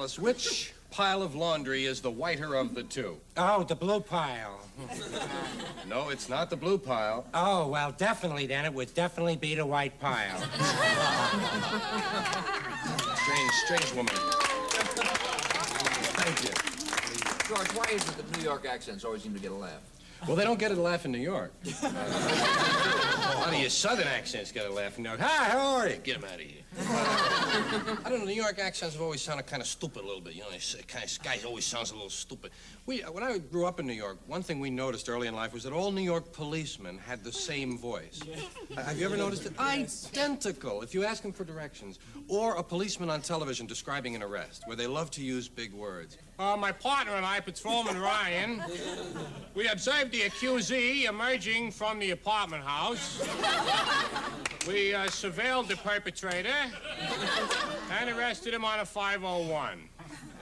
Alice, which pile of laundry is the whiter of the two? Oh, the blue pile. No, it's not the blue pile. Oh, well, definitely then. It would definitely be the white pile. Strange woman. Thank you. George, why is it that New York accents always seem to get a laugh? Well, they don't get a laugh in New York. A lot of your southern accents get a laugh in New York. Hi, how are you? Get them out of here. I don't know, New York accents have always sounded kind of stupid a little bit. You know, guys always sounds a little stupid. When I grew up in New York, one thing we noticed early in life was that all New York policemen had the same voice. Have you ever noticed it? Identical, if you ask them for directions. Or a policeman on television describing an arrest, where they love to use big words. My partner and I, Patrolman Ryan, we observed the accusee emerging from the apartment house. We surveilled the perpetrator and arrested him on a 501.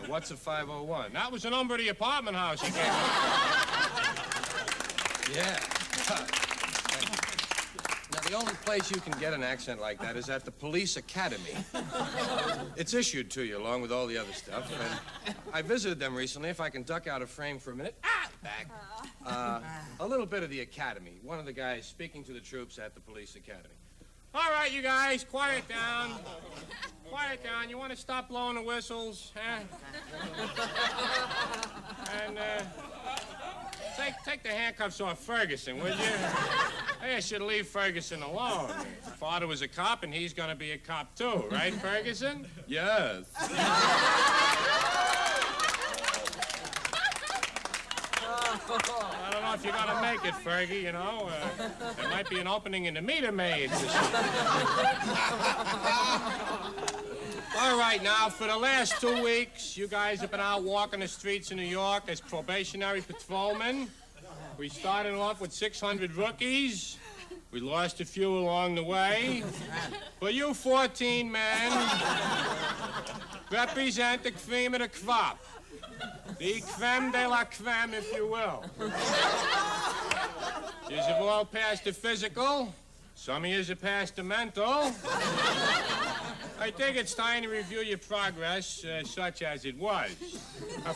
And what's a 501? That was the number of the apartment house he gave us. Yeah. Now, the only place you can get an accent like that is at the police academy. It's issued to you along with all the other stuff. And I visited them recently. If I can duck out of frame for a minute. Back. A little bit of the academy. One of the guys speaking to the troops at the police academy. All right, you guys, quiet down. Quiet down. You want to stop blowing the whistles, huh? And, take the handcuffs off Ferguson, would you? Hey, I should leave Ferguson alone. Father was a cop, and he's gonna be a cop, too. Right, Ferguson? Yes. I don't know if you're gonna make it, Fergie, you know. There might be an opening in the meter maids. All right, now, for the last 2 weeks, you guys have been out walking the streets of New York as probationary patrolmen. We started off with 600 rookies. We lost a few along the way. But you 14 men represent the cream of the crop. The creme de la creme, if you will. You have all passed the physical. Some of you have passed the mental. I think it's time to review your progress, such as it was.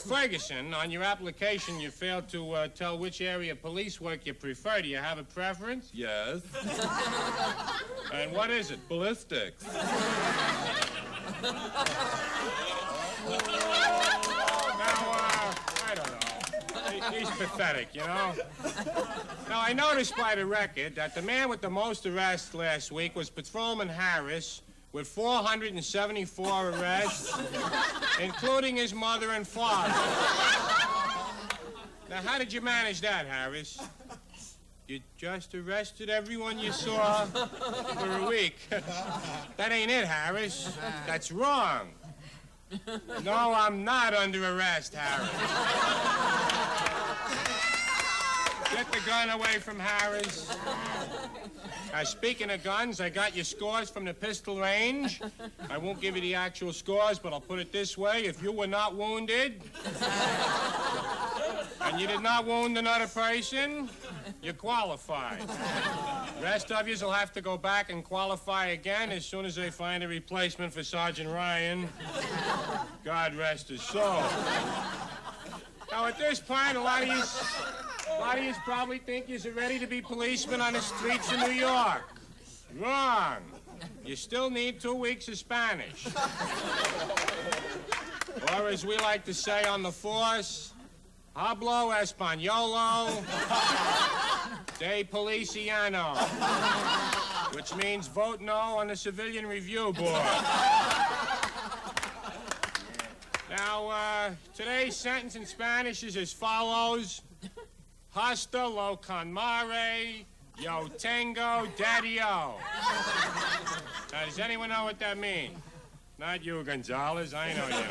Ferguson, on your application, you failed to tell which area of police work you prefer. Do you have a preference? Yes. And what is it? Ballistics. I don't know. He's pathetic, you know? Now, I noticed by the record that the man with the most arrests last week was Patrolman Harris, with 474 arrests, including his mother and father. Now, how did you manage that, Harris? You just arrested everyone you saw for a week. That ain't it, Harris. That's wrong. No, I'm not under arrest, Harris. Get the gun away from Harris. Speaking of guns, I got your scores from the pistol range. I won't give you the actual scores, but I'll put it this way. If you were not wounded, and you did not wound another person, you qualified. The rest of you will have to go back and qualify again as soon as they find a replacement for Sergeant Ryan. God rest his soul. Now, at this point, a lot of you probably think you're ready to be policemen on the streets of New York. Wrong. You still need 2 weeks of Spanish. Or as we like to say on the force, hablo españolo de policiano, which means vote no on the Civilian Review Board. Now, today's sentence in Spanish is as follows. Hasta lo con mare, yo tengo daddy-o. Now, does anyone know what that means? Not you, Gonzalez, I know you.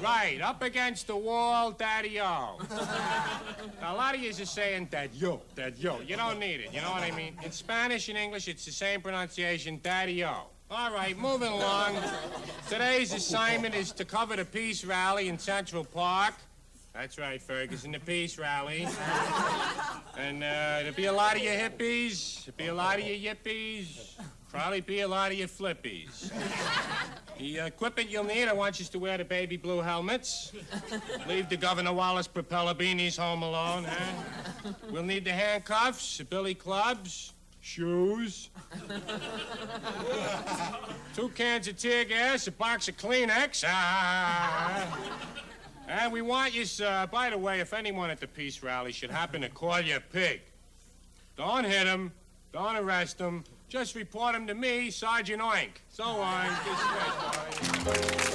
Right, up against the wall, daddy-o. Now, a lot of you are saying daddy-o, daddy-o. You don't need it, you know what I mean? In Spanish and English, it's the same pronunciation, daddy-o. All right, moving along. Today's assignment is to cover the peace rally in Central Park. That's right, Ferguson, the peace rally. And there'll be a lot of you hippies, there'll be a lot of you yippies, Probably be a lot of your flippies. The equipment you'll need, I want you to wear the baby blue helmets. Leave the Governor Wallace propeller beanies home alone, huh? We'll need the handcuffs, the billy clubs, shoes, 2 cans of tear gas, a box of Kleenex. And we want you, by the way, if anyone at the peace rally should happen to call you a pig, don't hit him, don't arrest him, just report him to me, Sergeant Oink. So long. Good stretch, boys.